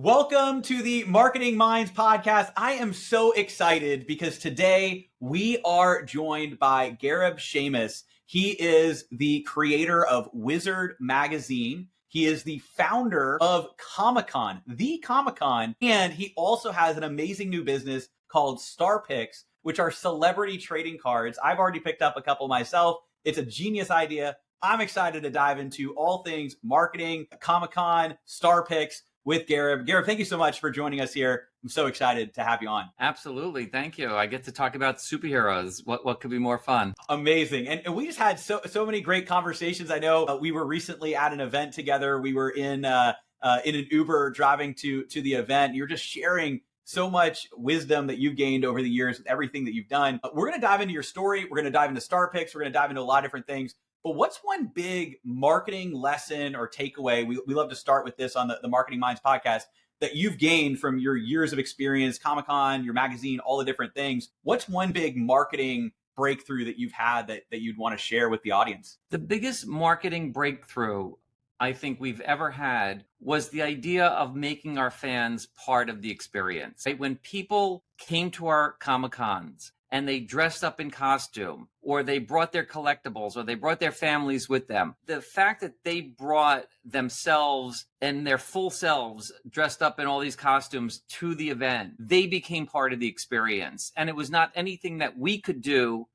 Welcome to the Marketing Minds podcast. I am so excited because today we are joined by Gareb Shamus. He is the creator of Wizard Magazine. He is the founder of Comic-Con, the Comic-Con, and he also has an amazing new business called Star Pics, which are celebrity trading cards. I've already picked up a couple myself. It's a genius idea. I'm excited to dive into all things marketing, Comic-Con, Star Pics with Gareb. Gareb, thank you so much for joining us here. I'm so excited to have you on. Absolutely. Thank you. I get to talk about superheroes. What could be more fun? Amazing. And we just had so many great conversations. I know we were recently at an event together. We were in an Uber driving to the event. You're just sharing so much wisdom that you've gained over the years with everything that you've done. We're going to dive into your story. We're going to dive into Star Pics. We're going to dive into a lot of different things. But what's one big marketing lesson or takeaway? We love to start with this on the Marketing Minds podcast that you've gained from your years of experience, Comic-Con, your magazine, all the different things. What's one big marketing breakthrough that you've had that you'd want to share with the audience? The biggest marketing breakthrough I think we've ever had was the idea of making our fans part of the experience. Right? When people came to our Comic-Cons and they dressed up in costume, or they brought their collectibles, or they brought their families with them, the fact that they brought themselves and their full selves dressed up in all these costumes to the event, they became part of the experience. And it was not anything that we could do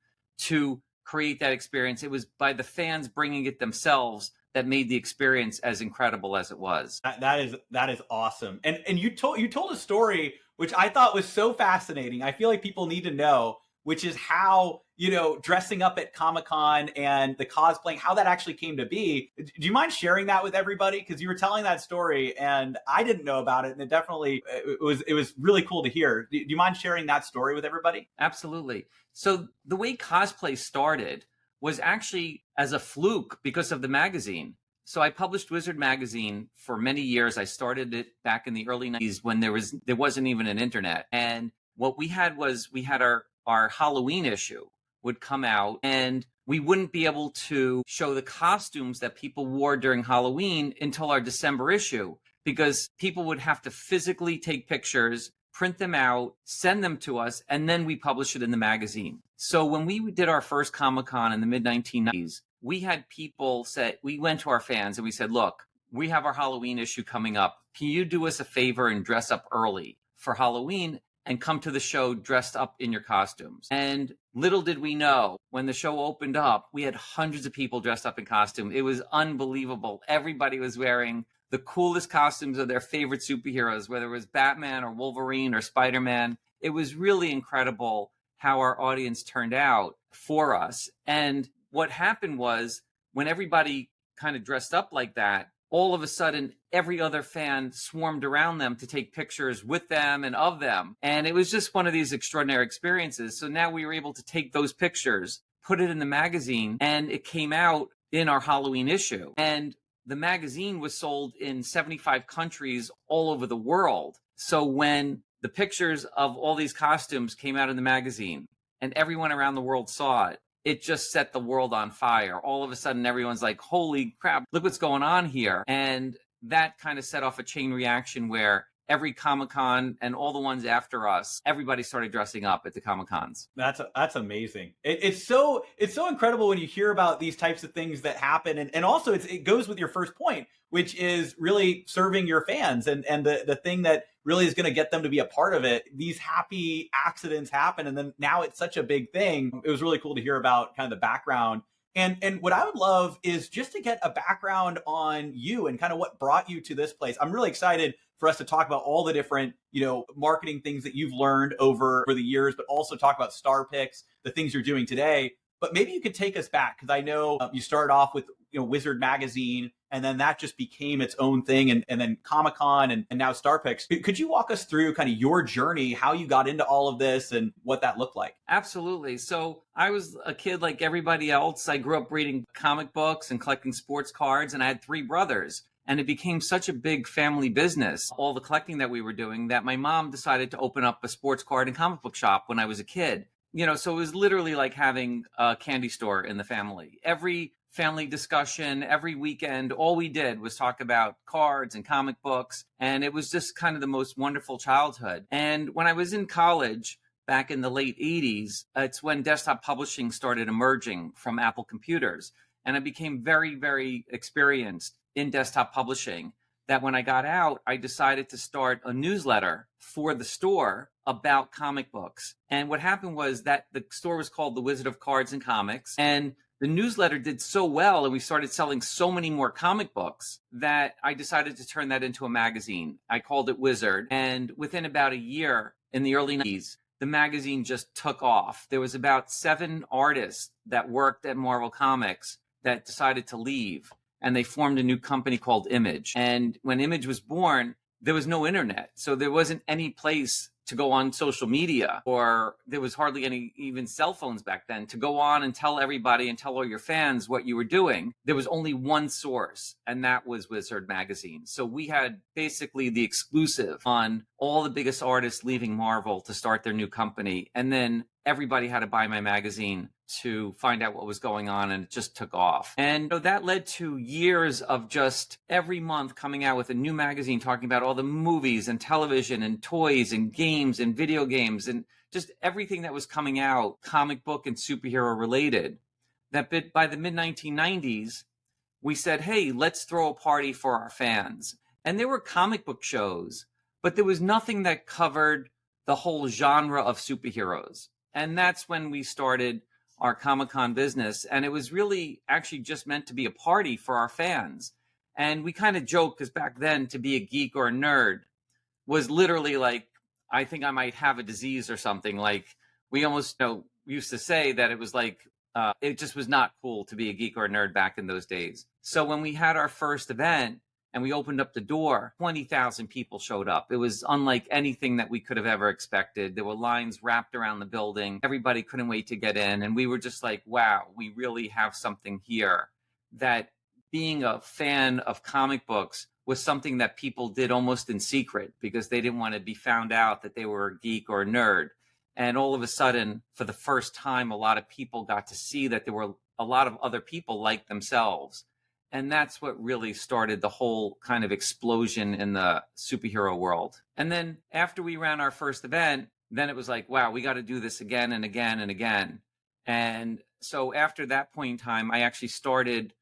to create that experience. It was by the fans bringing it themselves that made the experience as incredible as it was. That is awesome. And you told a story which I thought was so fascinating. I feel like people need to know, which is how, dressing up at Comic-Con and the cosplaying, how that actually came to be. Do you mind sharing that with everybody? Because you were telling that story and I didn't know about it. And it was really cool to hear. Do you mind sharing that story with everybody? Absolutely. So the way cosplay started was actually as a fluke because of the magazine. So I published Wizard Magazine for many years. I started it back in the early 90s when there wasn't even an internet. And what we had was our Halloween issue would come out and we wouldn't be able to show the costumes that people wore during Halloween until our December issue, because people would have to physically take pictures, print them out, send them to us, and then we publish it in the magazine. So when we did our first Comic-Con in the mid-1990s, we had people say, we went to our fans and we said, look, we have our Halloween issue coming up. Can you do us a favor and dress up early for Halloween and come to the show dressed up in your costumes? And little did we know, when the show opened up, we had hundreds of people dressed up in costume. It was unbelievable. Everybody was wearing the coolest costumes of their favorite superheroes, whether it was Batman or Wolverine or Spider-Man. It was really incredible how our audience turned out for us. And what happened was, when everybody kind of dressed up like that, all of a sudden, every other fan swarmed around them to take pictures with them and of them. And it was just one of these extraordinary experiences. So now we were able to take those pictures, put it in the magazine, and it came out in our Halloween issue. And the magazine was sold in 75 countries all over the world. So when the pictures of all these costumes came out in the magazine and everyone around the world saw it, it just set the world on fire. All of a sudden, everyone's like, holy crap, look what's going on here. And that kind of set off a chain reaction where every Comic-Con and all the ones after us, everybody started dressing up at the Comic-Cons. That's amazing. It's so incredible when you hear about these types of things that happen. And also it goes with your first point, which is really serving your fans and the thing that really is going to get them to be a part of it. These happy accidents happen. And then now it's such a big thing. It was really cool to hear about kind of the background. And what I would love is just to get a background on you and kind of what brought you to this place. I'm really excited for us to talk about all the different, marketing things that you've learned over the years, but also talk about Star Pics, the things you're doing today. But maybe you could take us back, because I know you started off with Wizard Magazine, and then that just became its own thing, and then Comic-Con, and now Star Pics. Could you walk us through kind of your journey, how you got into all of this and what that looked like? Absolutely. So I was a kid like everybody else. I grew up reading comic books and collecting sports cards, and I had 3 brothers. And it became such a big family business, all the collecting that we were doing, that my mom decided to open up a sports card and comic book shop when I was a kid. So it was literally like having a candy store in the family. Every family discussion every weekend. All we did was talk about cards and comic books. And it was just kind of the most wonderful childhood. And when I was in college back in the late 80s, it's when desktop publishing started emerging from Apple computers. And I became very, very experienced in desktop publishing, that when I got out, I decided to start a newsletter for the store about comic books. And what happened was that the store was called The Wizard of Cards and Comics. And the newsletter did so well, and we started selling so many more comic books, that I decided to turn that into a magazine. I called it Wizard. And within about a year, in the early 90s, the magazine just took off. There was about 7 artists that worked at Marvel Comics that decided to leave, and they formed a new company called Image. And when Image was born, there was no internet. So there wasn't any place to go on social media, or there was hardly any even cell phones back then to go on and tell everybody and tell all your fans what you were doing. There was only one source, and that was Wizard Magazine. So we had basically the exclusive on all the biggest artists leaving Marvel to start their new company. And then everybody had to buy my magazine to find out what was going on, and it just took off. And so that led to years of just every month coming out with a new magazine talking about all the movies and television and toys and games and video games and just everything that was coming out, comic book and superhero related. That by the mid-1990s, we said, hey, let's throw a party for our fans. And there were comic book shows, but there was nothing that covered the whole genre of superheroes. And that's when we started our Comic-Con business. And it was really actually just meant to be a party for our fans. And we kind of joked, because back then to be a geek or a nerd was literally like, I think I might have a disease or something. Like, we almost used to say that it was like, it just was not cool to be a geek or a nerd back in those days. So when we had our first event and we opened up the door, 20,000 people showed up. It was unlike anything that we could have ever expected. There were lines wrapped around the building. Everybody couldn't wait to get in. And we were just like, wow, we really have something here. That being a fan of comic books was something that people did almost in secret, because they didn't want to be found out that they were a geek or a nerd. And all of a sudden, for the first time, a lot of people got to see that there were a lot of other people like themselves. And that's what really started the whole kind of explosion in the superhero world. And then after we ran our first event, then it was like, wow, we got to do this again and again and again. And so after that point in time, I actually started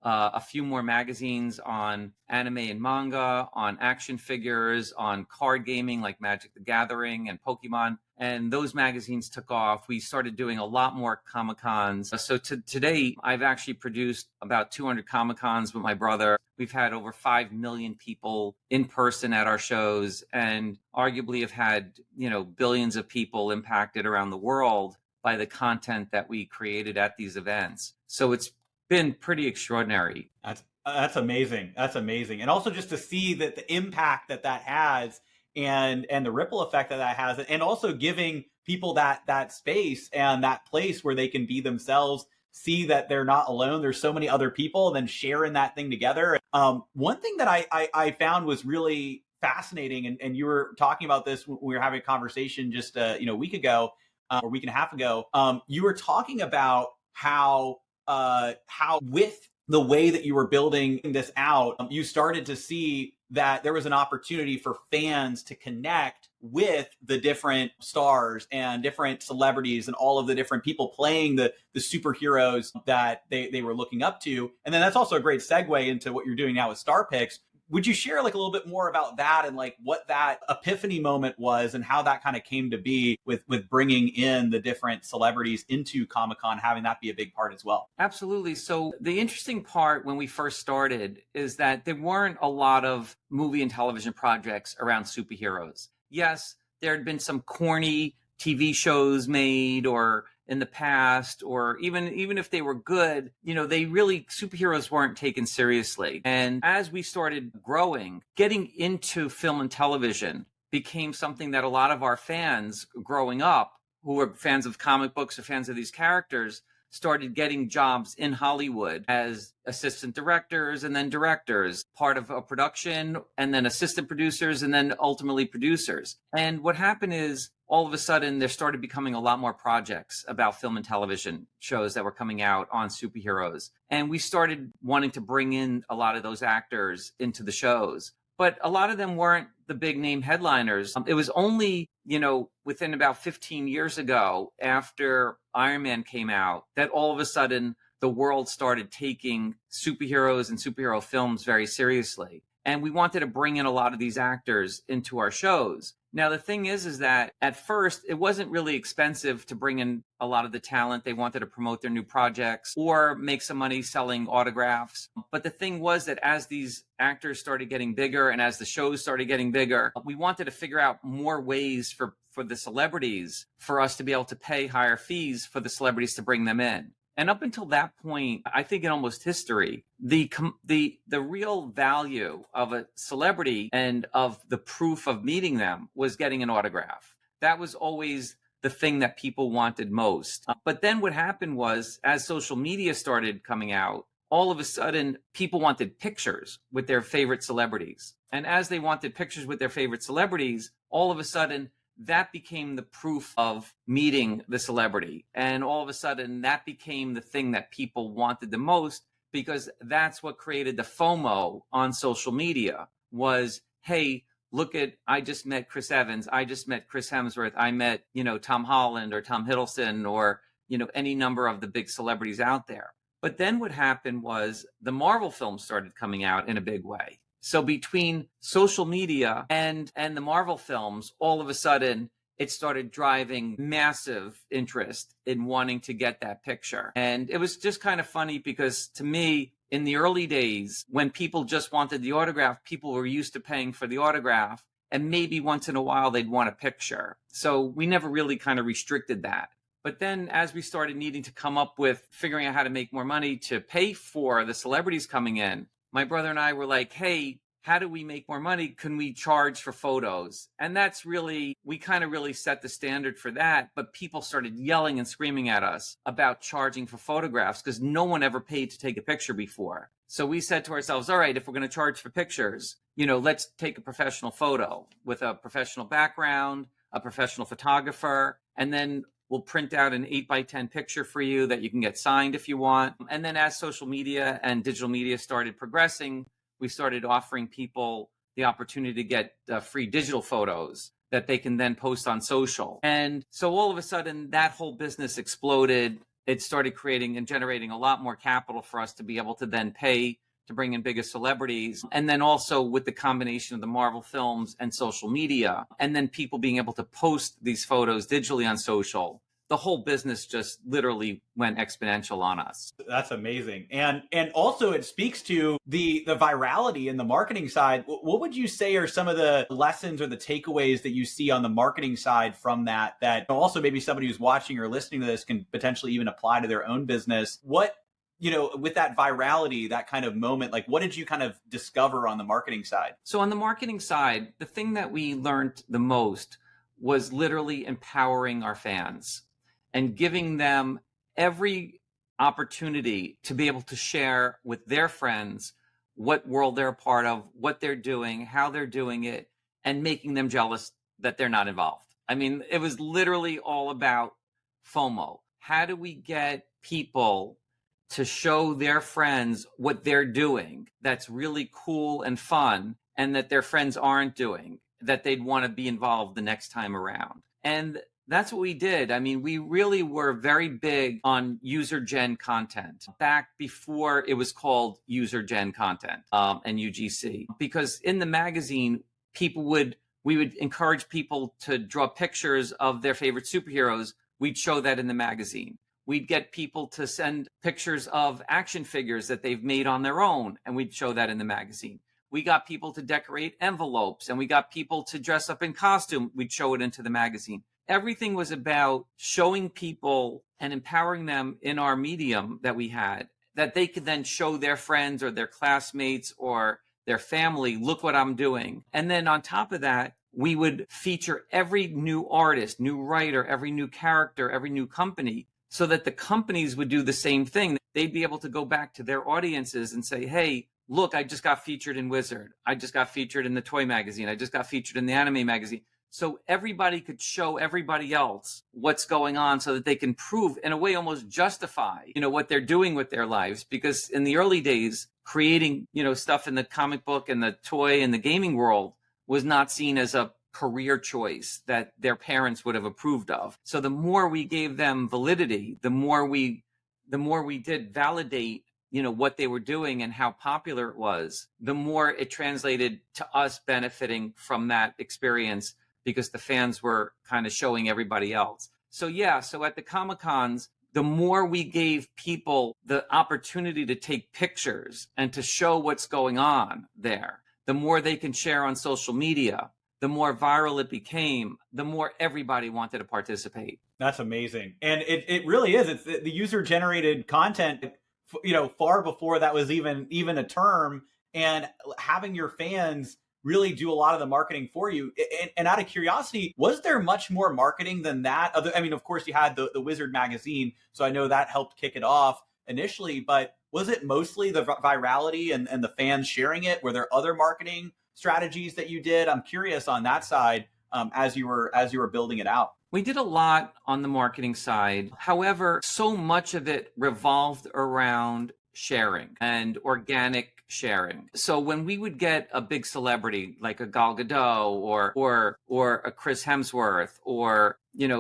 a few more magazines on anime and manga, on action figures, on card gaming like Magic the Gathering and Pokemon. And those magazines took off. We started doing a lot more Comic-Cons. So today, I've actually produced about 200 Comic-Cons with my brother. We've had over 5 million people in person at our shows, and arguably have had, billions of people impacted around the world by the content that we created at these events. So it's been pretty extraordinary. That's amazing. That's amazing. And also just to see that the impact that has, and the ripple effect that has, and also giving people that space and that place where they can be themselves, see that they're not alone. There's so many other people, and then sharing that thing together. One thing that I found was really fascinating, and you were talking about this when we were having a conversation just a week ago, or week and a half ago. You were talking about how with the way that you were building this out, you started to see that there was an opportunity for fans to connect with the different stars and different celebrities and all of the different people playing the superheroes that they were looking up to. And then that's also a great segue into what you're doing now with Star Pics. Would you share like a little bit more about that, and like what that epiphany moment was, and how that kind of came to be with bringing in the different celebrities into Comic-Con, having that be a big part as well? Absolutely. So the interesting part when we first started is that there weren't a lot of movie and television projects around superheroes. Yes, there had been some corny TV shows made or in the past, or even if they were good, superheroes weren't taken seriously. And as we started growing, getting into film and television became something that a lot of our fans growing up, who were fans of comic books or fans of these characters, started getting jobs in Hollywood as assistant directors and then directors, part of a production, and then assistant producers, and then ultimately producers. And what happened is all of a sudden there started becoming a lot more projects about film and television shows that were coming out on superheroes. And we started wanting to bring in a lot of those actors into the shows. But a lot of them weren't the big name headliners. It was only, within about 15 years ago, after Iron Man came out, that all of a sudden the world started taking superheroes and superhero films very seriously. And we wanted to bring in a lot of these actors into our shows. Now, the thing is that at first, it wasn't really expensive to bring in a lot of the talent. They wanted to promote their new projects or make some money selling autographs. But the thing was that as these actors started getting bigger and as the shows started getting bigger, we wanted to figure out more ways for the celebrities, for us to be able to pay higher fees for the celebrities to bring them in. And up until that point, I think in almost history, the real value of a celebrity and of the proof of meeting them was getting an autograph. That was always the thing that people wanted most. But then what happened was, as social media started coming out, all of a sudden people wanted pictures with their favorite celebrities. And as they wanted pictures with their favorite celebrities, all of a sudden that became the proof of meeting the celebrity. And all of a sudden that became the thing that people wanted the most, because that's what created the FOMO on social media was, hey, look at, I just met Chris Evans. I just met Chris Hemsworth. I met, Tom Holland or Tom Hiddleston or, any number of the big celebrities out there. But then what happened was the Marvel films started coming out in a big way. So between social media and the Marvel films, all of a sudden, it started driving massive interest in wanting to get that picture. And it was just kind of funny because to me, in the early days, when people just wanted the autograph, people were used to paying for the autograph. And maybe once in a while, they'd want a picture. So we never really kind of restricted that. But then as we started needing to come up with figuring out how to make more money to pay for the celebrities coming in, my brother and I were like, hey, how do we make more money? Can we charge for photos? And that's really, we kind of really set the standard for that. But people started yelling and screaming at us about charging for photographs because no one ever paid to take a picture before. So we said to ourselves, all right, if we're going to charge for pictures, let's take a professional photo with a professional background, a professional photographer, and then we'll print out an 8x10 picture for you that you can get signed if you want. And then as social media and digital media started progressing, we started offering people the opportunity to get free digital photos that they can then post on social. And so all of a sudden, that whole business exploded. It started creating and generating a lot more capital for us to be able to then pay to bring in bigger celebrities. And then also with the combination of the Marvel films and social media, and then people being able to post these photos digitally on social, the whole business just literally went exponential on us. That's amazing. And also it speaks to the virality in the marketing side. What would you say are some of the lessons or the takeaways that you see on the marketing side from that also maybe somebody who's watching or listening to this can potentially even apply to their own business? What, with that virality, that kind of moment, like what did you kind of discover on the marketing side? So on the marketing side, the thing that we learned the most was literally empowering our fans and giving them every opportunity to be able to share with their friends what world they're a part of, what they're doing, how they're doing it, and making them jealous that they're not involved. I mean, it was literally all about FOMO. How do we get people to show their friends what they're doing that's really cool and fun and that their friends aren't doing, that they'd want to be involved the next time around? And that's what we did. I mean, we really were very big on user gen content back before it was called user gen content and UGC, because in the magazine, we would encourage people to draw pictures of their favorite superheroes. We'd show that in the magazine. We'd get people to send pictures of action figures that they've made on their own, and we'd show that in the magazine. We got people to decorate envelopes, and we got people to dress up in costume. We'd show it into the magazine. Everything was about showing people and empowering them in our medium that we had, that they could then show their friends or their classmates or their family, look what I'm doing. And then on top of that, we would feature every new artist, new writer, every new character, every new company so that the companies would do the same thing. They'd be able to go back to their audiences and say, hey, look, I just got featured in Wizard. I just got featured in the toy magazine. I just got featured in the anime magazine. So everybody could show everybody else what's going on so that they can prove, in a way, almost justify, what they're doing with their lives. Because in the early days, creating, stuff in the comic book and the toy and the gaming world was not seen as a career choice that their parents would have approved of. So the more we gave them validity, the more we did validate, what they were doing and how popular it was, the more it translated to us benefiting from that experience, because the fans were kind of showing everybody else. So at the Comic-Cons, the more we gave people the opportunity to take pictures and to show what's going on there, the more they can share on social media, the more viral it became, the more everybody wanted to participate. That's amazing. And it really is. It's the user generated content, far before that was even a term, and having your fans really do a lot of the marketing for you. And out of curiosity, was there much more marketing than that? Of course, you had the Wizard magazine, so I know that helped kick it off initially, but was it mostly the virality and the fans sharing it? Were there other marketing strategies that you did? I'm curious on that side, as you were building it out. We did a lot on the marketing side. However, so much of it revolved around sharing and organic sharing. So when we would get a big celebrity like a Gal Gadot or a Chris Hemsworth, or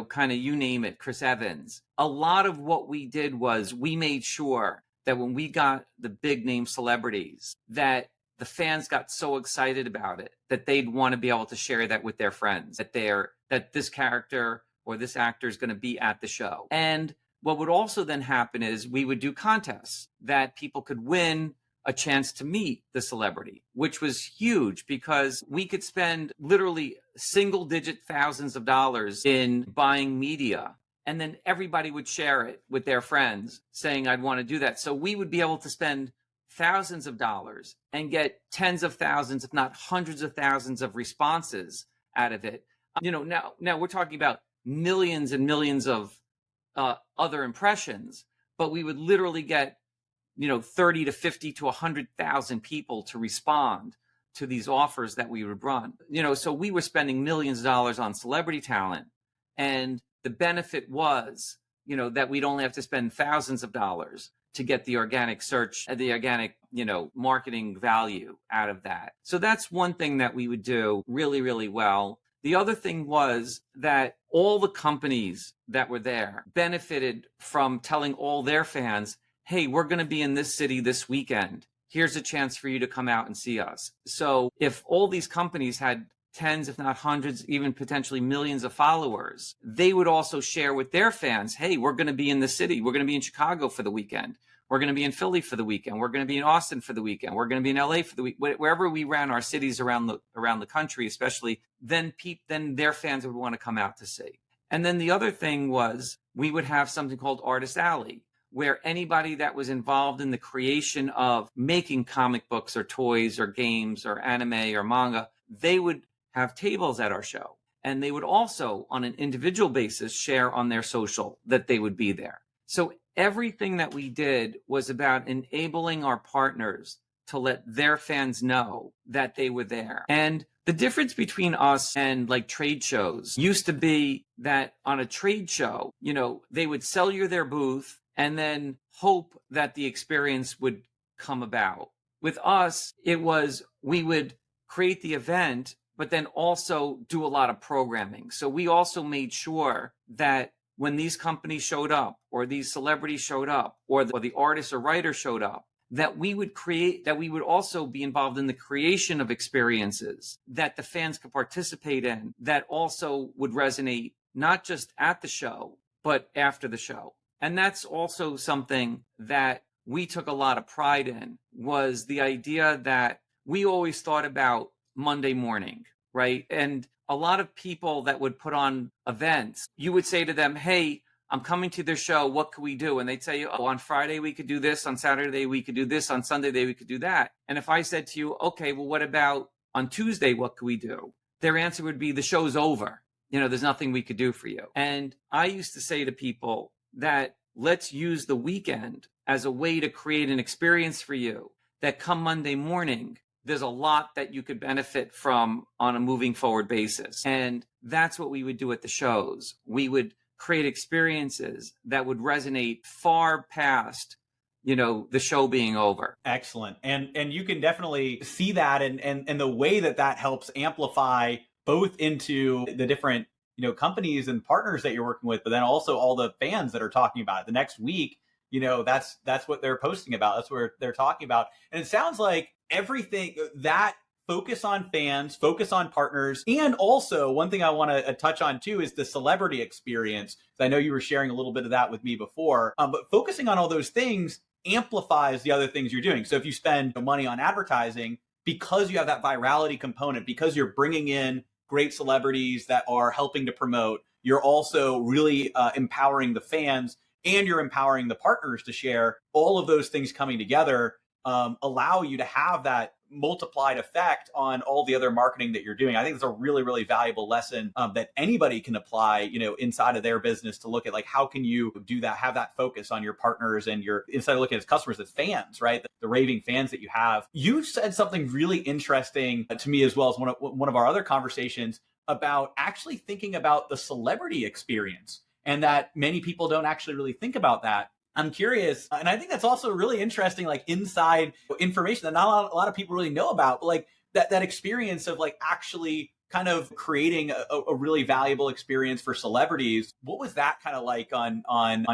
kind of you name it, Chris Evans, a lot of what we did was we made sure that when we got the big name celebrities, that the fans got so excited about it that they'd want to be able to share that with their friends, that this character or this actor is going to be at the show. And what would also then happen is we would do contests that people could win a chance to meet the celebrity, which was huge because we could spend literally single-digit thousands of dollars in buying media, and then everybody would share it with their friends saying, I'd want to do that. So we would be able to spend thousands of dollars and get tens of thousands, if not hundreds of thousands of responses out of it. Now we're talking about millions and millions of other impressions, but we would literally get 30 to 50 to 100,000 people to respond to these offers that we would run. So we were spending millions of dollars on celebrity talent, and the benefit was, that we'd only have to spend thousands of dollars to get the organic search, the organic, marketing value out of that. So that's one thing that we would do really, really well. The other thing was that all the companies that were there benefited from telling all their fans, hey, we're going to be in this city this weekend. Here's a chance for you to come out and see us. So if all these companies had tens, if not hundreds, even potentially millions of followers, they would also share with their fans, hey, we're going to be in the city. We're going to be in Chicago for the weekend. We're going to be in Philly for the weekend. We're going to be in Austin for the weekend. We're going to be in LA for the week. Wherever we ran our cities around the country, especially, then their fans would want to come out to see. And then the other thing was we would have something called Artist Alley, where anybody that was involved in the creation of making comic books or toys or games or anime or manga, they would have tables at our show. And they would also, on an individual basis, share on their social that they would be there. So everything that we did was about enabling our partners to let their fans know that they were there. And the difference between us and like trade shows used to be that on a trade show, they would sell you their booth and then hope that the experience would come about. With us, it was we would create the event, but then also do a lot of programming. So we also made sure that when these companies showed up, or these celebrities showed up, or the artist or writer showed up, that we would also be involved in the creation of experiences that the fans could participate in, that also would resonate not just at the show, but after the show. And that's also something that we took a lot of pride in, was the idea that we always thought about Monday morning, right? And a lot of people that would put on events, you would say to them, hey, I'm coming to their show. What can we do? And they'd say, oh, on Friday we could do this. On Saturday we could do this. On Sunday we could do that. And if I said to you, okay, well, what about on Tuesday? What could we do? Their answer would be, the show's over. There's nothing we could do for you. And I used to say to people that let's use the weekend as a way to create an experience for you that come Monday morning, there's a lot that you could benefit from on a moving forward basis. And that's what we would do at the shows. We would create experiences that would resonate far past, the show being over. Excellent. And you can definitely see that and the way that helps amplify both into the different, companies and partners that you're working with, but then also all the fans that are talking about it. The next week, that's what they're posting about. That's what they're talking about. And it sounds like everything that focus on fans, focus on partners. And also one thing I want to touch on too is the celebrity experience. I know you were sharing a little bit of that with me before, but focusing on all those things amplifies the other things you're doing. So if you spend money on advertising, because you have that virality component, because you're bringing in great celebrities that are helping to promote, you're also really empowering the fans and you're empowering the partners to share. All of those things coming together allow you to have that multiplied effect on all the other marketing that you're doing. I think it's a really, really valuable lesson that anybody can apply, inside of their business to look at like, how can you do that, have that focus on your partners and instead of looking at customers as fans, right? The raving fans that you have. You said something really interesting to me as well as one of our other conversations about actually thinking about the celebrity experience and that many people don't actually really think about that. I'm curious, and I think that's also really interesting, like inside information that not a lot of people really know about, but like that experience of like actually kind of creating a really valuable experience for celebrities. What was that kind of like on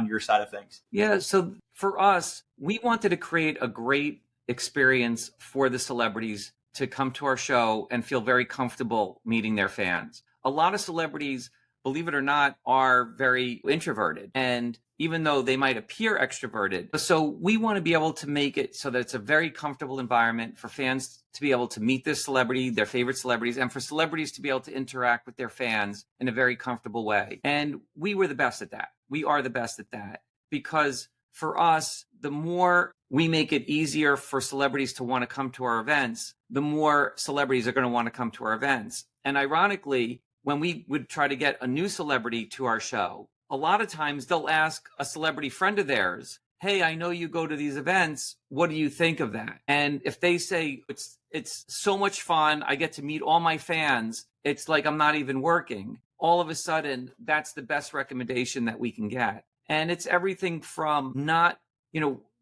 your side of things? Yeah, so for us, we wanted to create a great experience for the celebrities to come to our show and feel very comfortable meeting their fans. A lot of celebrities, believe it or not, are very introverted. And even though they might appear extroverted. So we want to be able to make it so that it's a very comfortable environment for fans to be able to meet this celebrity, their favorite celebrities, and for celebrities to be able to interact with their fans in a very comfortable way. And we were the best at that. We are the best at that because for us, the more we make it easier for celebrities to want to come to our events, the more celebrities are going to want to come to our events. And ironically, when we would try to get a new celebrity to our show, a lot of times they'll ask a celebrity friend of theirs, hey, I know you go to these events. What do you think of that? And if they say, it's so much fun, I get to meet all my fans, it's like I'm not even working. All of a sudden, that's the best recommendation that we can get. And it's everything from not,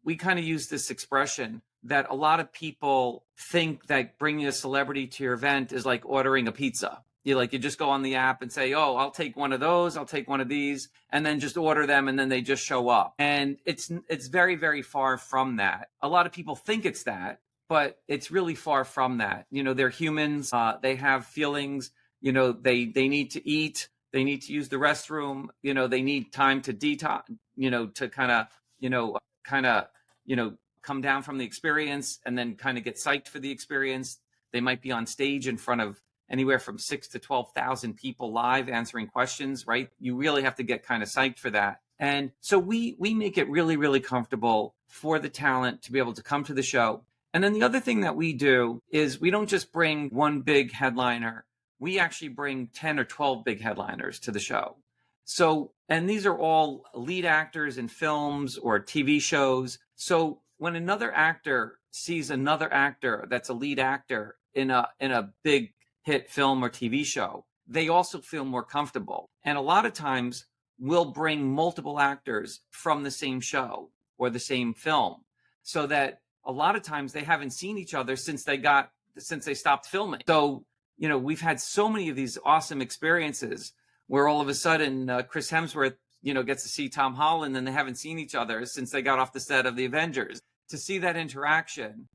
we kind of use this expression that a lot of people think that bringing a celebrity to your event is like ordering a pizza. You just go on the app and say, oh, I'll take one of those, I'll take one of these, and then just order them, and then they just show up. And it's very, very far from that. A lot of people think it's that, but it's really far from that. They're humans, they have feelings, they need to eat, they need to use the restroom, they need time to detox, to kind of, come down from the experience and then kind of get psyched for the experience. They might be on stage in front of anywhere from 6,000 to 12,000 people live answering questions, right? You really have to get kind of psyched for that. And so we make it really, really comfortable for the talent to be able to come to the show. And then the other thing that we do is we don't just bring one big headliner. We actually bring 10 or 12 big headliners to the show. So, and these are all lead actors in films or TV shows. So when another actor sees another actor that's a lead actor in a big hit film or TV show, they also feel more comfortable. And a lot of times we'll bring multiple actors from the same show or the same film so that a lot of times they haven't seen each other since they stopped filming. So, we've had so many of these awesome experiences where all of a sudden Chris Hemsworth, gets to see Tom Holland and they haven't seen each other since they got off the set of the Avengers. To see that interaction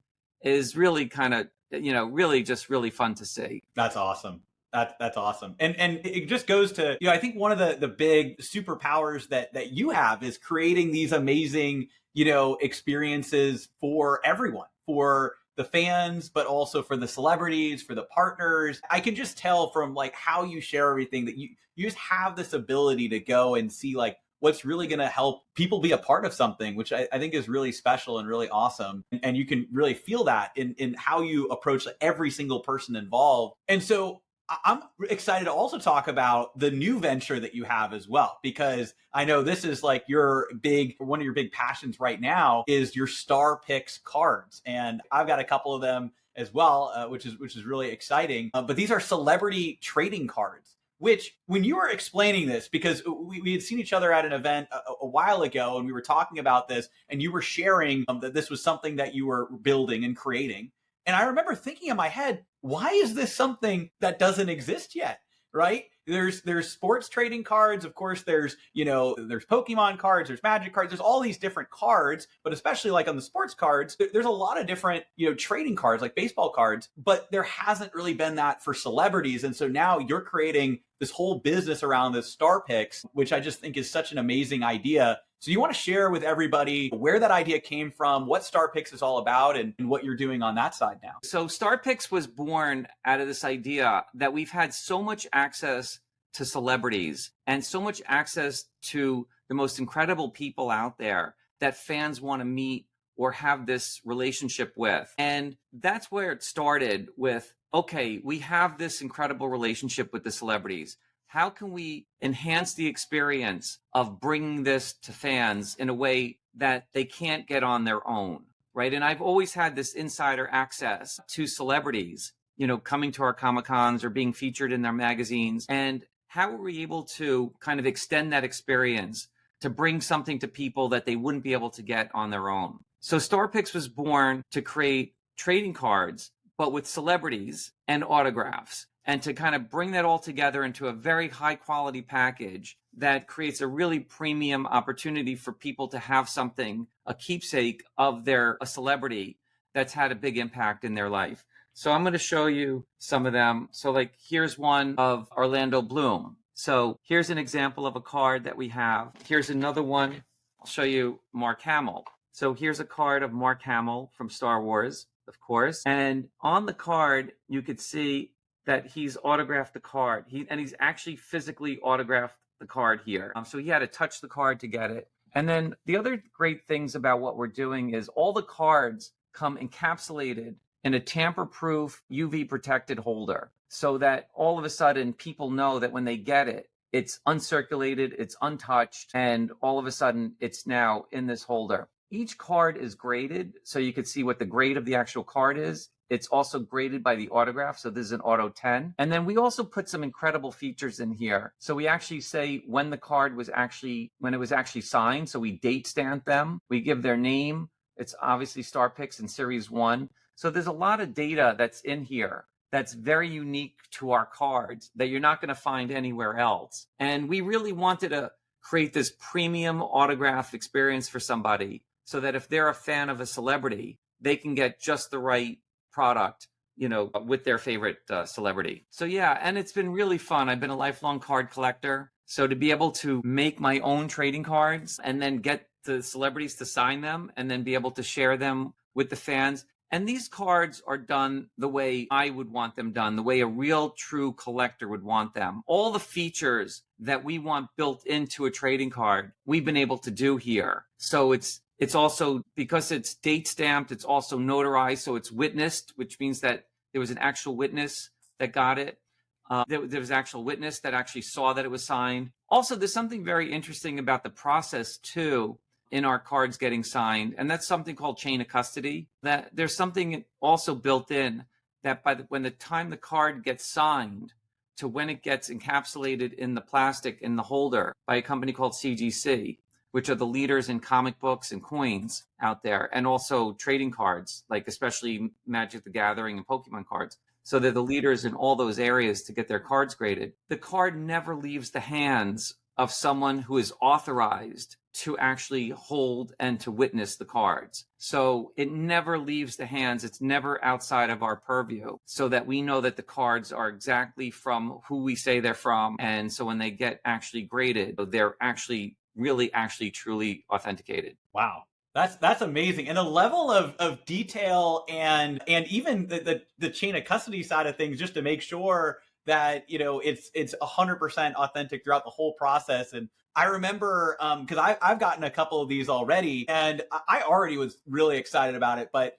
is really kind of, really just really fun to see. That's awesome. That's awesome. And it just goes to, I think one of the big superpowers that you have is creating these amazing, experiences for everyone, for the fans, but also for the celebrities, for the partners. I can just tell from like how you share everything that you just have this ability to go and see like what's really going to help people be a part of something, which I think is really special and really awesome. And you can really feel that in how you approach every single person involved. And so I'm excited to also talk about the new venture that you have as well, because I know this is like one of your big passions right now is your Star Pics cards. And I've got a couple of them as well, which is really exciting. But these are celebrity trading cards, which when you were explaining this, because we had seen each other at an event a while ago and we were talking about this and you were sharing that this was something that you were building and creating. And I remember thinking in my head, why is this something that doesn't exist yet? Right? There's sports trading cards. Of course, there's Pokemon cards, there's Magic cards, there's all these different cards, but especially like on the sports cards, there's a lot of different, trading cards like baseball cards, but there hasn't really been that for celebrities. And so now you're creating this whole business around this Star Picks, which I just think is such an amazing idea. So you want to share with everybody where that idea came from, what StarPix is all about, and what you're doing on that side now. So StarPix was born out of this idea that we've had so much access to celebrities and so much access to the most incredible people out there that fans want to meet or have this relationship with. And that's where it started with, okay, we have this incredible relationship with the celebrities. How can we enhance the experience of bringing this to fans in a way that they can't get on their own, right? And I've always had this insider access to celebrities, coming to our Comic-Cons or being featured in their magazines. And how are we able to kind of extend that experience to bring something to people that they wouldn't be able to get on their own? So StarPix was born to create trading cards, but with celebrities and autographs, and to kind of bring that all together into a very high quality package that creates a really premium opportunity for people to have something, a keepsake of a celebrity that's had a big impact in their life. So I'm going to show you some of them. So like here's one of Orlando Bloom. So here's an example of a card that we have. Here's another one. I'll show you Mark Hamill. So here's a card of Mark Hamill from Star Wars, of course. And on the card, you could see that he's autographed the card. He's actually physically autographed the card here. So he had to touch the card to get it. And then the other great things about what we're doing is all the cards come encapsulated in a tamper-proof, UV-protected holder, so that all of a sudden people know that when they get it, it's uncirculated, it's untouched, and all of a sudden it's now in this holder. Each card is graded, so you can see what the grade of the actual card is. It's also graded by the autograph, so this is an auto 10. And then we also put some incredible features in here. So we actually say when it was actually signed, so we date stamp them. We give their name. It's obviously StarPix in Series 1. So there's a lot of data that's in here that's very unique to our cards that you're not going to find anywhere else. And we really wanted to create this premium autograph experience for somebody so that if they're a fan of a celebrity, they can get just the right product, with their favorite celebrity. So yeah, and it's been really fun. I've been a lifelong card collector. So to be able to make my own trading cards and then get the celebrities to sign them and then be able to share them with the fans. And these cards are done the way I would want them done, the way a real true collector would want them. All the features that we want built into a trading card, we've been able to do here. So it's also, because it's date stamped, it's also notarized, so it's witnessed, which means that there was an actual witness that got it. There was an actual witness that actually saw that it was signed. Also, there's something very interesting about the process too in our cards getting signed, and that's something called chain of custody. That there's something also built in that when the time the card gets signed to when it gets encapsulated in the plastic in the holder by a company called CGC, which are the leaders in comic books and coins out there, and also trading cards, like especially Magic the Gathering and Pokemon cards. So they're the leaders in all those areas to get their cards graded. The card never leaves the hands of someone who is authorized to actually hold and to witness the cards. So it never leaves the hands. It's never outside of our purview, so that we know that the cards are exactly from who we say they're from. And so when they get actually graded, they're actually truly authenticated. Wow. That's amazing. And the level of detail and even the chain of custody side of things, just to make sure that, it's 100% authentic throughout the whole process. And I remember, because I've gotten a couple of these already, and I already was really excited about it, but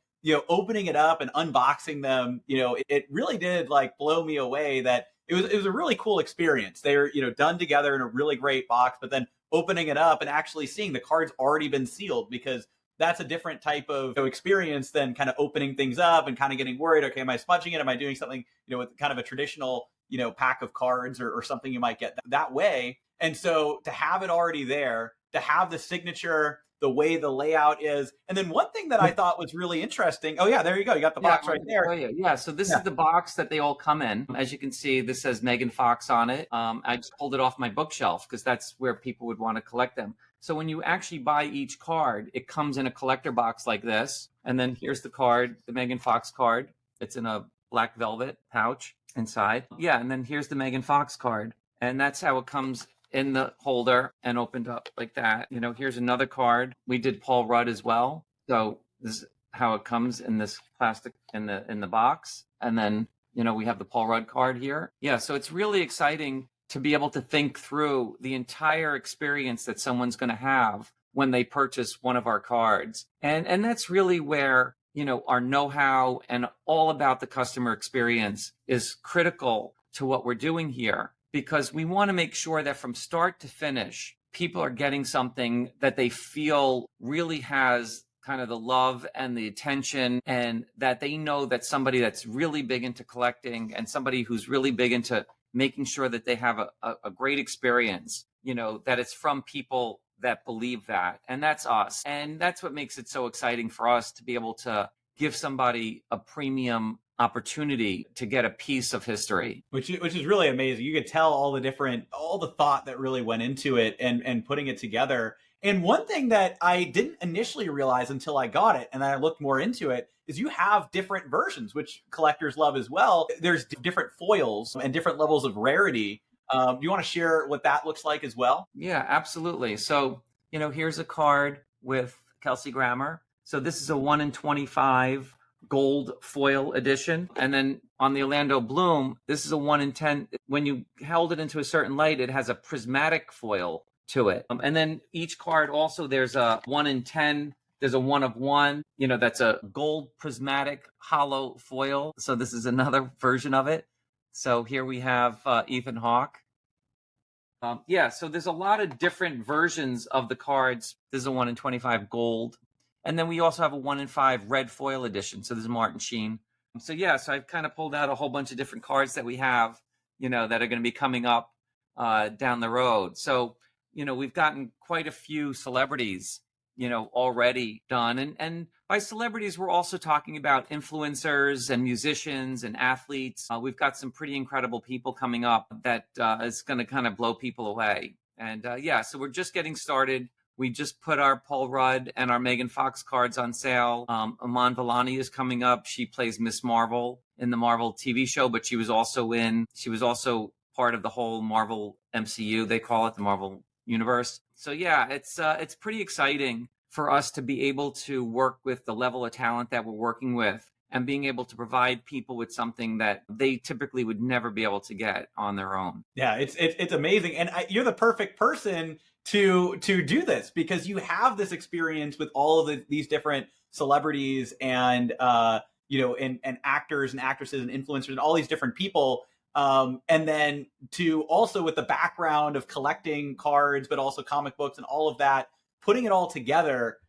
opening it up and unboxing them, it really did like blow me away that it was a really cool experience. They were, done together in a really great box, but then opening it up and actually seeing the card's already been sealed, because that's a different type of experience than kind of opening things up and kind of getting worried. Okay, am I smudging it? Am I doing something, with kind of a traditional, pack of cards or something you might get that way. And so to have it already there, to have the signature, the way the layout is. And then one thing that I thought was really interesting. Oh yeah, there you go. You got the box right there. Yeah, so this is the box that they all come in. As you can see, this says Megan Fox on it. I just pulled it off my bookshelf because that's where people would want to collect them. So when you actually buy each card, it comes in a collector box like this. And then here's the card, the Megan Fox card. It's in a black velvet pouch inside. Yeah, and then here's the Megan Fox card. And that's how it comes in the holder and opened up like that. Here's another card. We did Paul Rudd as well. So this is how it comes in this plastic in the box. And then, we have the Paul Rudd card here. Yeah, so it's really exciting to be able to think through the entire experience that someone's going to have when they purchase one of our cards. And that's really where, our know-how and all about the customer experience is critical to what we're doing here, because we want to make sure that from start to finish, people are getting something that they feel really has kind of the love and the attention, and that they know that somebody that's really big into collecting and somebody who's really big into making sure that they have a great experience, that it's from people that believe that. And that's us. And that's what makes it so exciting for us to be able to give somebody a premium opportunity to get a piece of history, which is really amazing. You could tell all the thought that really went into it and putting it together. And one thing that I didn't initially realize until I got it and I looked more into it is you have different versions, which collectors love as well. There's different foils and different levels of rarity. Do you want to share what that looks like as well? Yeah, absolutely. So, here's a card with Kelsey Grammer. So this is a 1 in 25 gold foil edition. And then on the Orlando Bloom, this is a 1 in 10. When you held it into a certain light, it has a prismatic foil to it. And then each card also, there's a 1 in 10. There's a 1 of 1, that's a gold prismatic hollow foil. So this is another version of it. So here we have Ethan Hawke. So there's a lot of different versions of the cards. This is a 1 in 25 gold. And then we also have a 1 in 5 red foil edition. So this is Martin Sheen. So I've kind of pulled out a whole bunch of different cards that we have, that are going to be coming up down the road. So, we've gotten quite a few celebrities, already done. And by celebrities, we're also talking about influencers and musicians and athletes. We've got some pretty incredible people coming up that is going to kind of blow people away. And so we're just getting started. We just put our Paul Rudd and our Megan Fox cards on sale. Iman Vellani is coming up. She plays Miss Marvel in the Marvel TV show, but she was also part of the whole Marvel MCU, they call it, the Marvel Universe. So it's pretty exciting for us to be able to work with the level of talent that we're working with and being able to provide people with something that they typically would never be able to get on their own. Yeah, it's amazing. And you're the perfect person to do this, because you have this experience with all of these different celebrities and and actors and actresses and influencers and all these different people, and then to also with the background of collecting cards but also comic books and all of that, putting it all together,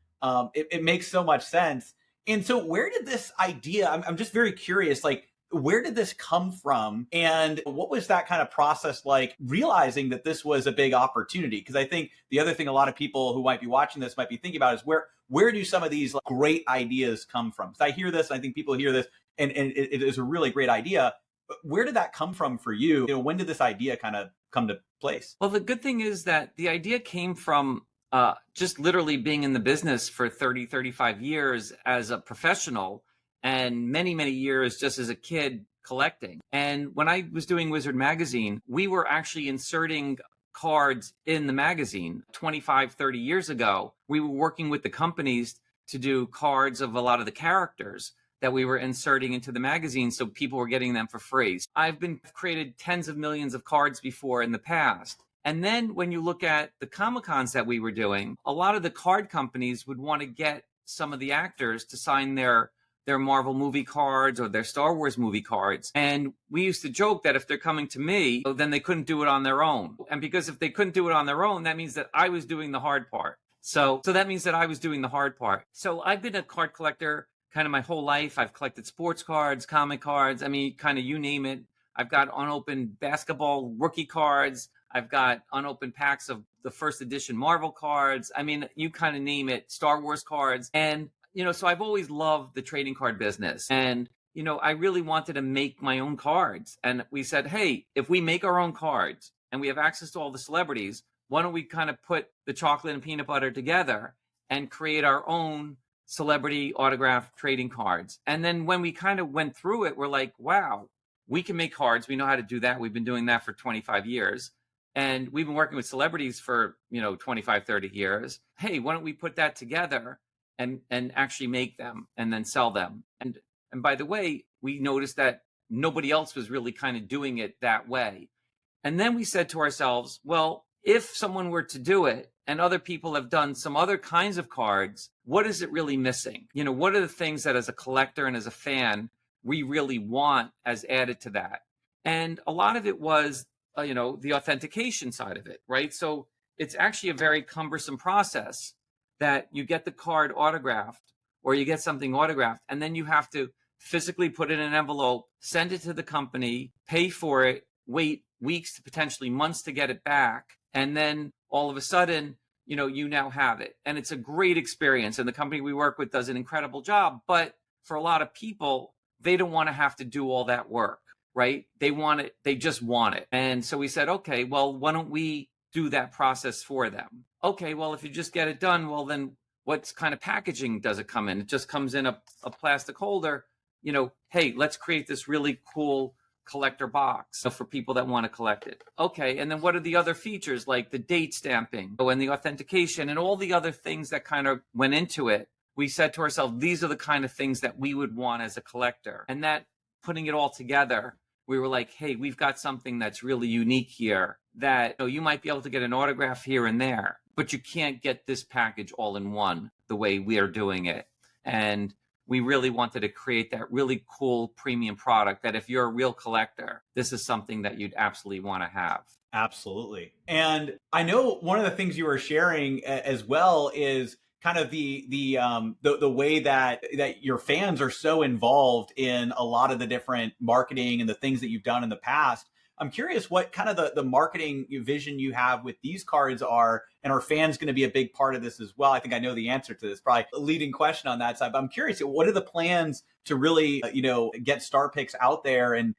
it makes so much sense. And so where did this idea, I'm just very curious, like, where did this come from? And what was that kind of process like, realizing that this was a big opportunity? Because I think the other thing a lot of people who might be watching this might be thinking about is where do some of these great ideas come from? Because I hear this, and I think people hear this, and it is a really great idea. But where did that come from for you? When did this idea kind of come to place? Well, the good thing is that the idea came from just literally being in the business for 30, 35 years as a professional, and many, many years just as a kid collecting. And when I was doing Wizard Magazine, we were actually inserting cards in the magazine 25, 30 years ago. We were working with the companies to do cards of a lot of the characters that we were inserting into the magazine, so people were getting them for free. I've created tens of millions of cards before in the past. And then when you look at the Comic-Cons that we were doing, a lot of the card companies would want to get some of the actors to sign their their Marvel movie cards or their Star Wars movie cards. And we used to joke that if they're coming to me, then they couldn't do it on their own. And because if they couldn't do it on their own, that means that I was doing the hard part. So that means that I was doing the hard part. So I've been a card collector kind of my whole life. I've collected sports cards, comic cards. I mean, kind of you name it. I've got unopened basketball rookie cards. I've got unopened packs of the first edition Marvel cards. I mean, you kind of name it, Star Wars cards. And, so I've always loved the trading card business. And, I really wanted to make my own cards. And we said, hey, if we make our own cards and we have access to all the celebrities, why don't we kind of put the chocolate and peanut butter together and create our own celebrity autograph trading cards? And then when we kind of went through it, we're like, wow, we can make cards. We know how to do that. We've been doing that for 25 years. And we've been working with celebrities for, 25, 30 years. Hey, why don't we put that together and actually make them and then sell them? And by the way, we noticed that nobody else was really kind of doing it that way. And then we said to ourselves, well, if someone were to do it and other people have done some other kinds of cards, what is it really missing? What are the things that as a collector and as a fan, we really want as added to that? And a lot of it was, the authentication side of it, right? So it's actually a very cumbersome process that you get the card autographed or you get something autographed, and then you have to physically put it in an envelope, send it to the company, pay for it, wait weeks to potentially months to get it back. And then all of a sudden, you now have it. And it's a great experience. And the company we work with does an incredible job. But for a lot of people, they don't want to have to do all that work, right? They want it. They just want it. And so we said, okay, well, why don't we do that process for them? Okay, well, if you just get it done, well, then what kind of packaging does it come in? It just comes in a plastic holder. Hey, let's create this really cool collector box for people that want to collect it. Okay, and then what are the other features like the date stamping and the authentication and all the other things that kind of went into it? We said to ourselves, these are the kind of things that we would want as a collector. And that putting it all together, we were like, hey, we've got something that's really unique here that you might be able to get an autograph here and there, but you can't get this package all in one the way we are doing it. And we really wanted to create that really cool premium product that if you're a real collector, this is something that you'd absolutely want to have. Absolutely. And I know one of the things you were sharing as well is kind of the way that your fans are so involved in a lot of the different marketing and the things that you've done in the past. I'm curious what kind of the marketing vision you have with these cards are, and are fans going to be a big part of this as well? I think I know the answer to this, probably a leading question on that side, but I'm curious, what are the plans to really, get Star Pics out there, and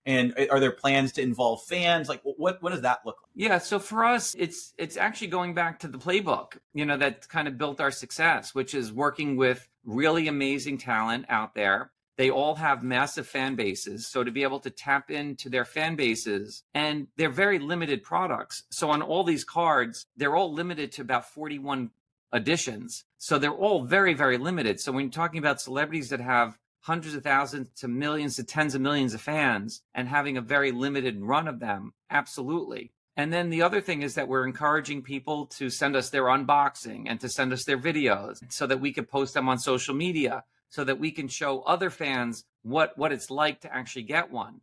are there plans to involve fans? Like what does that look like? Yeah. So for us, it's actually going back to the playbook, that kind of built our success, which is working with really amazing talent out there. They all have massive fan bases. So to be able to tap into their fan bases, and they're very limited products. So on all these cards, they're all limited to about 41 editions. So they're all very, very limited. So when you're talking about celebrities that have hundreds of thousands to millions to tens of millions of fans and having a very limited run of them, absolutely. And then the other thing is that we're encouraging people to send us their unboxing and to send us their videos so that we can post them on social media, so that we can show other fans what it's like to actually get one.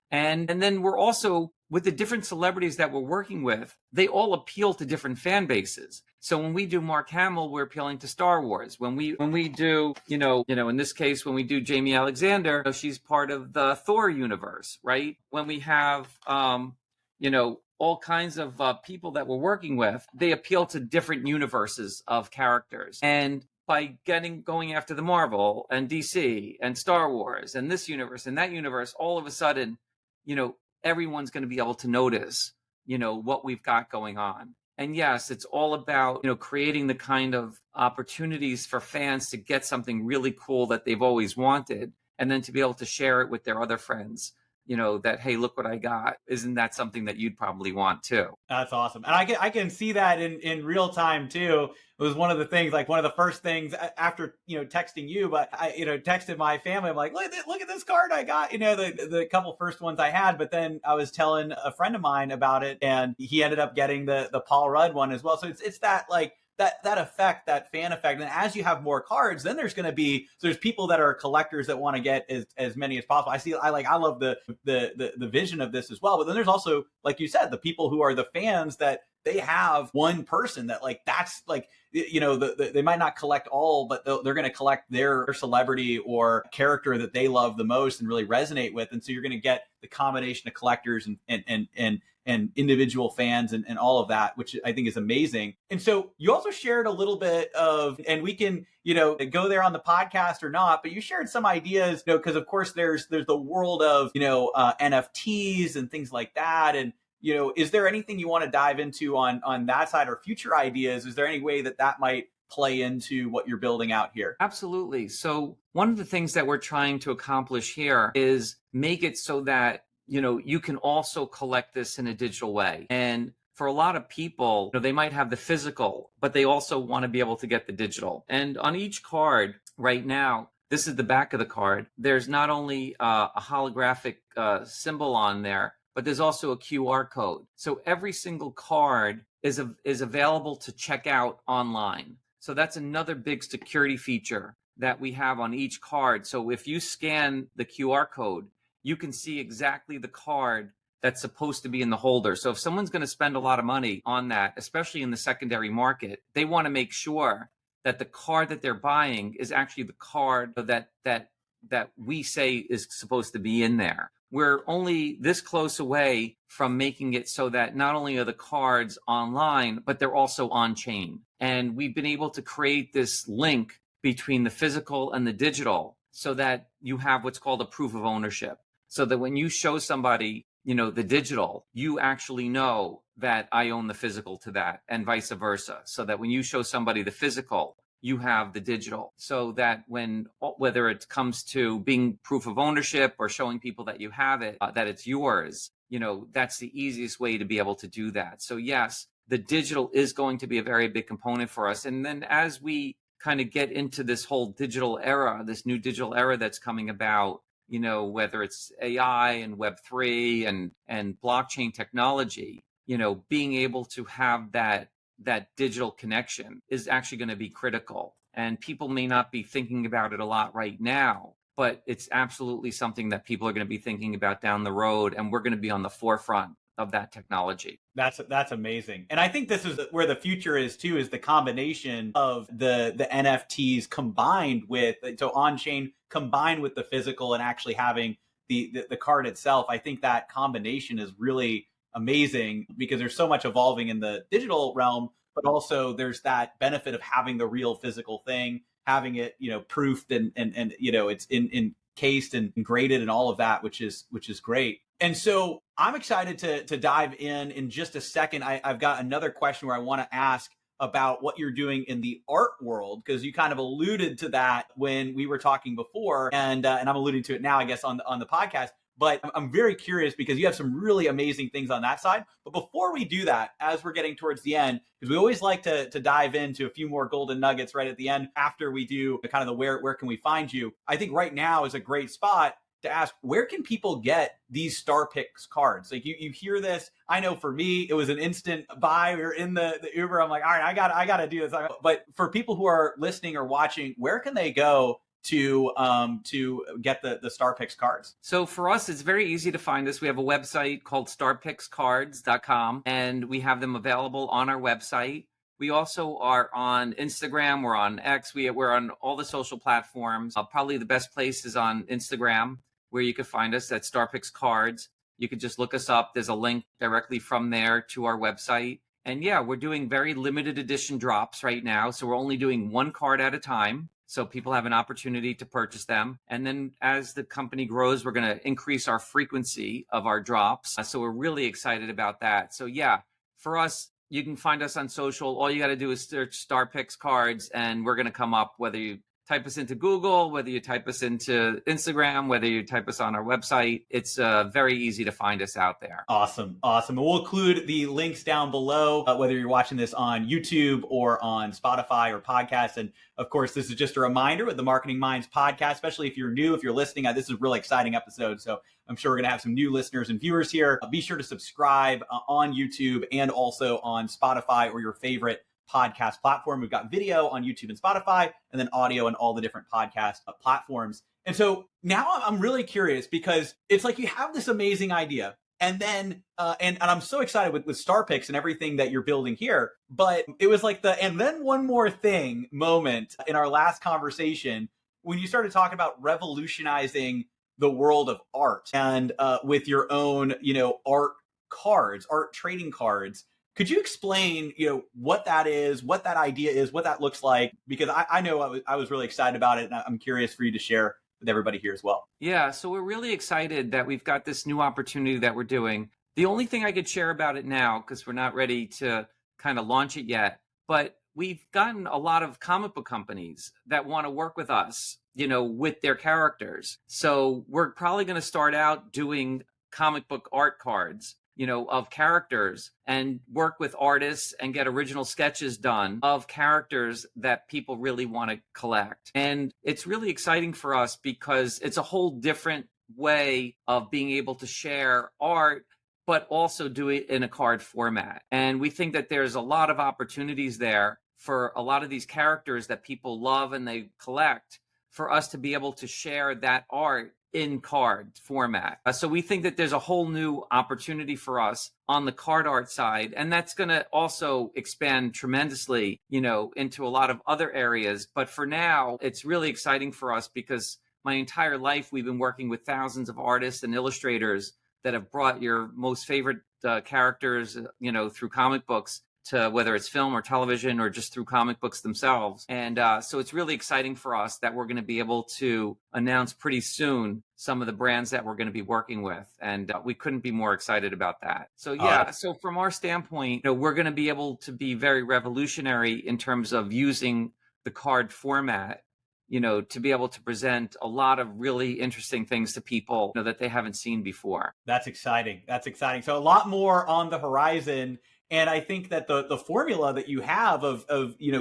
And then we're also, with the different celebrities that we're working with, they all appeal to different fan bases. So when we do Mark Hamill, we're appealing to Star Wars. When we do, in this case, when we do Jamie Alexander, she's part of the Thor universe, right? When we have, all kinds of people that we're working with, they appeal to different universes of characters. And by going after the Marvel and DC and Star Wars and this universe and that universe, all of a sudden, everyone's going to be able to notice, what we've got going on. And yes, it's all about, creating the kind of opportunities for fans to get something really cool that they've always wanted, and then to be able to share it with their other friends. That, hey, look what I got. Isn't that something that you'd probably want too? That's awesome. And I can see that in real time too. It was one of the things, like one of the first things after, texting you, but I, texted my family. I'm like, look at this card I got, the couple first ones I had, but then I was telling a friend of mine about it, and he ended up getting the Paul Rudd one as well. So it's that, like, that effect, that fan effect. And as you have more cards, then there's going to be, so there's people that are collectors that want to get as many as possible. I love the vision of this as well. But then there's also, like you said, the people who are the fans that they have one person that like, that's like, they might not collect all, but they're going to collect their celebrity or character that they love the most and really resonate with. And so you're going to get the combination of collectors and individual fans and all of that, which I think is amazing. And so you also shared a little bit of, and we can, go there on the podcast or not, but you shared some ideas, because of course there's the world of, NFTs and things like that. And, is there anything you want to dive into on that side or future ideas? Is there any way that might play into what you're building out here? Absolutely. So one of the things that we're trying to accomplish here is make it so that, you can also collect this in a digital way. And for a lot of people, they might have the physical, but they also want to be able to get the digital. And on each card right now, this is the back of the card. There's not only a holographic symbol on there, but there's also a QR code. So every single card is available to check out online. So that's another big security feature that we have on each card. So if you scan the QR code, you can see exactly the card that's supposed to be in the holder. So if someone's going to spend a lot of money on that, especially in the secondary market, they want to make sure that the card that they're buying is actually the card that we say is supposed to be in there. We're only this close away from making it so that not only are the cards online, but they're also on chain. And we've been able to create this link between the physical and the digital so that you have what's called a proof of ownership. So that when you show somebody, the digital, you actually know that I own the physical to that, and vice versa. So that when you show somebody the physical, you have the digital. So that whether it comes to being proof of ownership or showing people that you have it, that it's yours, that's the easiest way to be able to do that. So yes, the digital is going to be a very big component for us. And then as we kind of get into this whole digital era, this new digital era that's coming about, whether it's AI and Web3 and blockchain technology, being able to have that digital connection is actually going to be critical. And people may not be thinking about it a lot right now, but it's absolutely something that people are going to be thinking about down the road. And we're going to be on the forefront of that technology. That's amazing. And I think this is where the future is too, is the combination of the NFTs combined with, so on-chain combined with the physical and actually having the card itself. I think that combination is really amazing because there's so much evolving in the digital realm, but also there's that benefit of having the real physical thing, having it, proofed and it's encased and graded and all of that, which is great. And so I'm excited to dive in just a second. I've got another question where I want to ask about what you're doing in the art world, because you kind of alluded to that when we were talking before, and I'm alluding to it now, I guess, on the podcast. But I'm very curious because you have some really amazing things on that side. But before we do that, as we're getting towards the end, because we always like to dive into a few more golden nuggets right at the end after we do kind of the where can we find you. I think right now is a great spot to ask, where can people get these StarPix cards? Like you hear this. I know for me, it was an instant buy. We were in the Uber. I'm like, all right, I got to do this. But for people who are listening or watching, where can they go to get the StarPix cards? So for us, it's very easy to find us. We have a website called starpixcards.com, and we have them available on our website. We also are on Instagram. We're on X. We're on all the social platforms. Probably the best place is on Instagram, where you can find us at StarPix Cards. You could just look us up. There's a link directly from there to our website. And yeah, we're doing very limited edition drops right now. So we're only doing one card at a time, so people have an opportunity to purchase them. And then as the company grows, we're going to increase our frequency of our drops. So we're really excited about that. So yeah, for us, you can find us on social. All you got to do is search StarPix Cards, and we're going to come up, whether you type us into Google, whether you type us into Instagram, whether you type us on our website. It's very easy to find us out there. Awesome. And we'll include the links down below, whether you're watching this on YouTube or on Spotify or podcasts. And of course, this is just a reminder with the Marketing Minds podcast, especially if you're new, if you're listening, this is a really exciting episode. So I'm sure we're going to have some new listeners and viewers here. Be sure to subscribe on YouTube and also on Spotify or your favorite podcast platform. We've got video on YouTube and Spotify, and then audio on all the different podcast platforms. And so now I'm really curious because it's like you have this amazing idea. And then, and I'm so excited with Star Pics and everything that you're building here. But it was like and then one more thing moment in our last conversation when you started talking about revolutionizing the world of art and with your own, art cards, art trading cards. Could you explain, what that is, what that idea is, what that looks like? Because I know I was really excited about it, and I'm curious for you to share with everybody here as well. Yeah, so we're really excited that we've got this new opportunity that we're doing. The only thing I could share about it now, because we're not ready to kind of launch it yet, but we've gotten a lot of comic book companies that want to work with us, with their characters. So we're probably going to start out doing comic book art cards, of characters, and work with artists and get original sketches done of characters that people really want to collect. And it's really exciting for us because it's a whole different way of being able to share art, but also do it in a card format. And we think that there's a lot of opportunities there for a lot of these characters that people love and they collect, for us to be able to share that art in card format. So we think that there's a whole new opportunity for us on the card art side. And that's going to also expand tremendously, into a lot of other areas. But for now, it's really exciting for us because my entire life, we've been working with thousands of artists and illustrators that have brought your most favorite characters, through comic books, to whether it's film or television or just through comic books themselves. And so it's really exciting for us that we're going to be able to announce pretty soon some of the brands that we're going to be working with. And we couldn't be more excited about that. So so from our standpoint, we're going to be able to be very revolutionary in terms of using the card format, to be able to present a lot of really interesting things to people that they haven't seen before. That's exciting. So a lot more on the horizon. And I think that the formula that you have of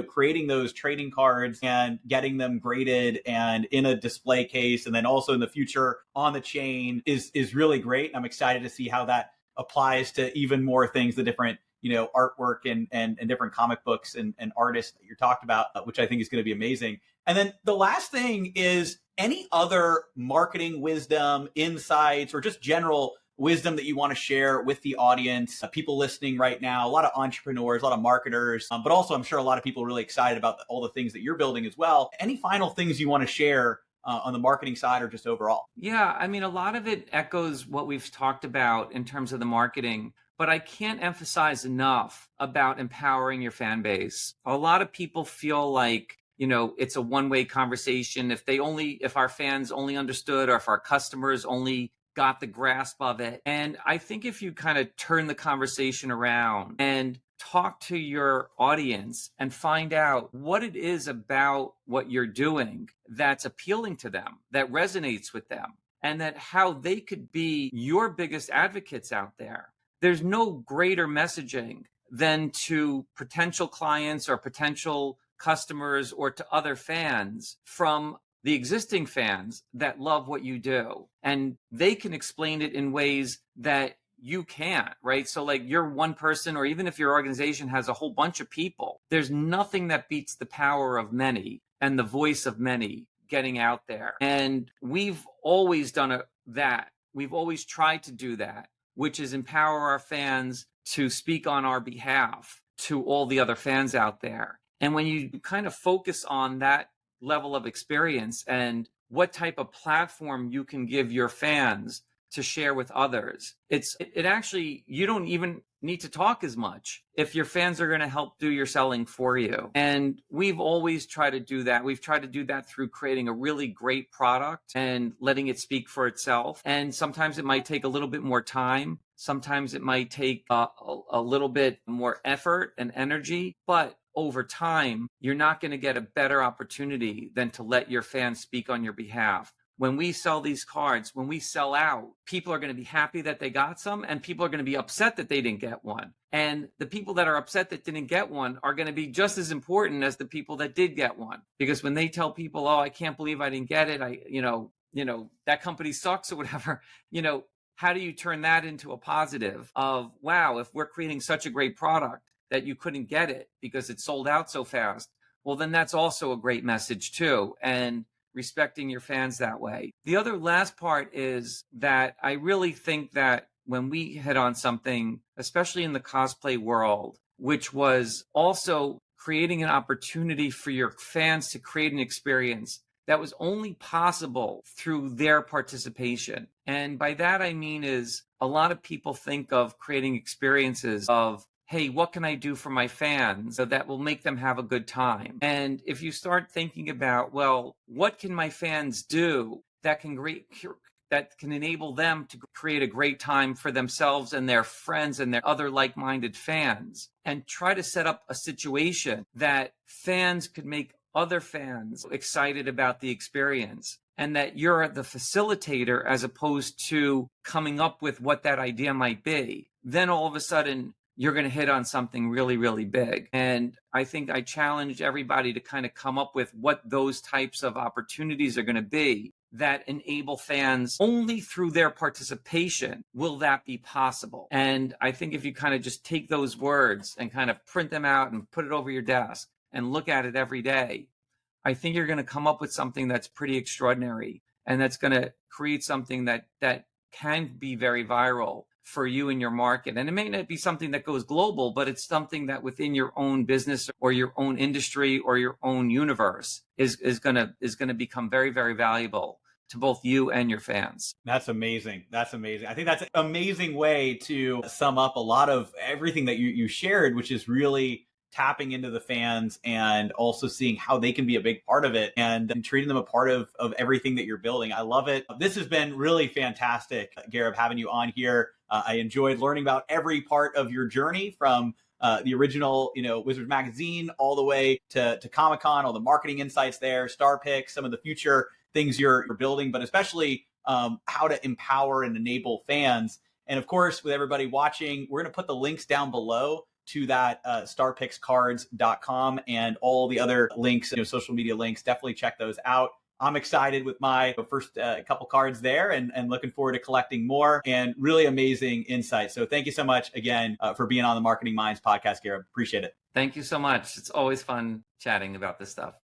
creating those trading cards and getting them graded and in a display case, and then also in the future on the chain is really great. I'm excited to see how that applies to even more things, the different artwork and different comic books and artists that you talked about, which I think is going to be amazing. And then the last thing is any other marketing wisdom, insights, or just general wisdom that you want to share with the audience, people listening right now, a lot of entrepreneurs, a lot of marketers, but also I'm sure a lot of people are really excited about all the things that you're building as well. Any final things you want to share on the marketing side or just overall? Yeah, I mean, a lot of it echoes what we've talked about in terms of the marketing, but I can't emphasize enough about empowering your fan base. A lot of people feel like, it's a one-way conversation. If our fans only understood, or if our customers only got the grasp of it. And I think if you kind of turn the conversation around and talk to your audience and find out what it is about what you're doing that's appealing to them, that resonates with them, and that how they could be your biggest advocates out there. There's no greater messaging than to potential clients or potential customers or to other fans from the existing fans that love what you do, and they can explain it in ways that you can't, right? So like you're one person, or even if your organization has a whole bunch of people, there's nothing that beats the power of many and the voice of many getting out there. And we've always done that. We've always tried to do that, which is empower our fans to speak on our behalf to all the other fans out there. And when you kind of focus on that level of experience and what type of platform you can give your fans to share with others, it actually, you don't even need to talk as much if your fans are going to help do your selling for you. And we've always tried to do that. We've tried to do that through creating a really great product and letting it speak for itself. And sometimes it might take a little bit more time. Sometimes it might take a little bit more effort and energy, but over time, you're not going to get a better opportunity than to let your fans speak on your behalf. When we sell these cards, when we sell out, people are going to be happy that they got some, and people are going to be upset that they didn't get one. And the people that are upset that didn't get one are going to be just as important as the people that did get one. Because when they tell people, oh, I can't believe I didn't get it, that company sucks or whatever, how do you turn that into a positive of, wow, if we're creating such a great product that you couldn't get it because it sold out so fast, well, then that's also a great message too. And respecting your fans that way. The other last part is that I really think that when we hit on something, especially in the cosplay world, which was also creating an opportunity for your fans to create an experience that was only possible through their participation. And by that, I mean is a lot of people think of creating experiences of, hey, what can I do for my fans so that will make them have a good time? And if you start thinking about, well, what can my fans do that can enable them to create a great time for themselves and their friends and their other like-minded fans, and try to set up a situation that fans could make other fans excited about the experience, and that you're the facilitator as opposed to coming up with what that idea might be, then all of a sudden you're going to hit on something really, really big. And I think I challenge everybody to kind of come up with what those types of opportunities are going to be that enable fans. Only through their participation will that be possible. And I think if you kind of just take those words and kind of print them out and put it over your desk and look at it every day, I think you're going to come up with something that's pretty extraordinary, and that's going to create something that can be very viral for you and your market. And it may not be something that goes global, but it's something that within your own business or your own industry or your own universe is going to become very, very valuable to both you and your fans. That's amazing. That's amazing. I think that's an amazing way to sum up a lot of everything that you shared, which is really tapping into the fans and also seeing how they can be a big part of it and treating them a part of everything that you're building. I love it. This has been really fantastic, Gareb, having you on here. I enjoyed learning about every part of your journey from the original, Wizards Magazine all the way to Comic-Con, all the marketing insights there, Star Pics, some of the future things you're building, but especially how to empower and enable fans. And of course, with everybody watching, we're going to put the links down below to that starpixcards.com and all the other links, social media links. Definitely check those out. I'm excited with my first couple cards there and looking forward to collecting more, and really amazing insights. So thank you so much again for being on the Marketing Minds podcast, Gareb. Appreciate it. Thank you so much. It's always fun chatting about this stuff.